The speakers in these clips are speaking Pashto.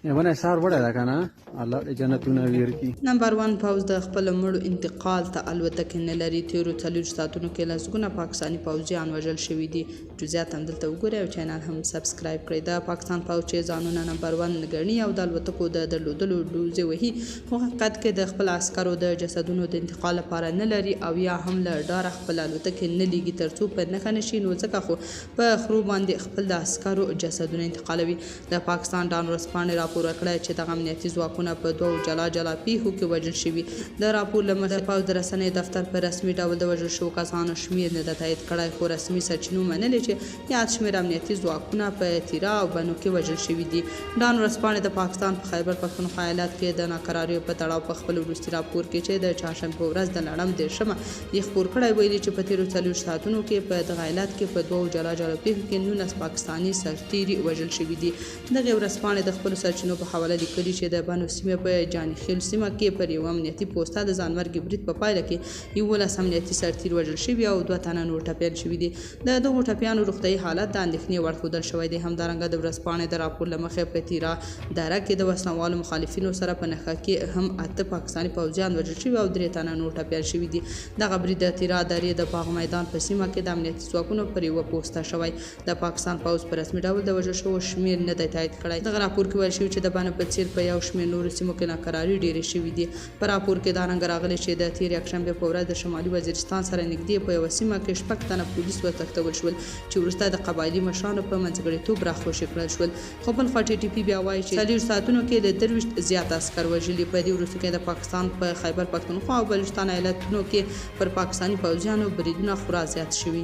یمنه سار وړه ده کنه الله دې جنتونه ورکړي. نمبر 1 پوځ د خپل مړو انتقال ته الوتکې نه لري. تیرو 40 ساعتونو کې لسګونه پاکستاني پوځیان وژل شوي دي. جزئیات هم دلته وګورئ او چینل هم سبسکرایب کړئ. د پاکستان پوځ چې ځانونه نمبر 1 ګڼي او د الوتکو د درلودلو ډوزې وهي، خو حقیقت کې د خپل عسکرو د جسدونو د انتقال لپاره نه لري او یا هم له ډاره خپل الوتکې نه لیږي ترڅو په نښه نه شي. نو ځکه خو په خرو باندې خپل د عسکرو جسدونه انتقالوي. د پاکستان ډان ورځپاڼې راپور کړی چې دغه امنیتي ځواکونه په دوو جلا جلا پیښو کې وژل شوي. د راپور له مخې پوځ د رسنیو دفتر په رسمي ډول د وژل شوو کسانو شمېر نه ده تایید کړی، خو رسمي سرچینو منلې چې یاد شمېر امنیتي ځواکونه په تیرا او بنو کې وژل شوي دي. ډان ورځپاڼې د پاکستان په خیبر پښتونخوا ایالت کې د ناکراریو په تړاو په خپل وروستي راپور کې چې د چهارشنبې په ورځ د لړم 13مه یې خپور کړی ویلي چې په تیرو 40 ساعتونو کې په دغه ایالت کې په دوو جلا جلا پیښو کې 19 پاکستاني سرتیري وژل شوي دي. دغه ورځپاڼې د خپلو سرچینو په حواله لیکلي چې د بنو سیمې په جانخیل سیمه کې پر یو امنیتي پوسته د ځانمرګي برید په پایله کې 11 امنیتي سرتیر وژل شوي او 2 تنه نور ټپیان شوي دي. د دغو ټپیانو روغتیايي حالت د اندېښنې وړ ښودل شوی دی. همدارنګه د ورځپاڼې د راپور له مخې په تیرا دره کې د وسلوالو مخالفینو سره په نښه کې هم 8 پاکستاني پوځیان وژل شوي او 3 تنه نور ټپیان شوي دي. دغه برید د تیرا درې د باغ میدان په سیمه کې د امنیتي ځواکونو پر یوه پوسته شوی. د پاکستان پوځ په رسمي ډول د وژل شوو شمېر نه دی تایید کړی. دغه راپور کې ویل شوي چې د بنو په څېر په یو شمېر نورو سیمو کې ناکراري ډېرې شوي دي. په راپور کې دا رنګه راغلی چې د تېرې یکشنبې په ورځ د شمالي وزیرستان سره نږدې په یوه سیمه کې 6 تنه پولیس وتښتول شول چې وروسته د قبایلي مشرانو په منځګړیتوب راخوشي کړل شول. خو بل خوا TTP بیا وایي چې 40 ساعتونو کې د 23 زیات عسکر وژلي. په دې وروستو کې د پاکستان په خیبر پښتونخوا او بلوچستان ایالتونو کې پر پاکستاني پوځیانو بریدونه خورا زیات شوي.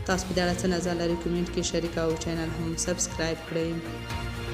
تاسو په دې اړه څه نظر لرئ؟ کمنټ کې شریک او چینل هم سبسکرایب کړئ.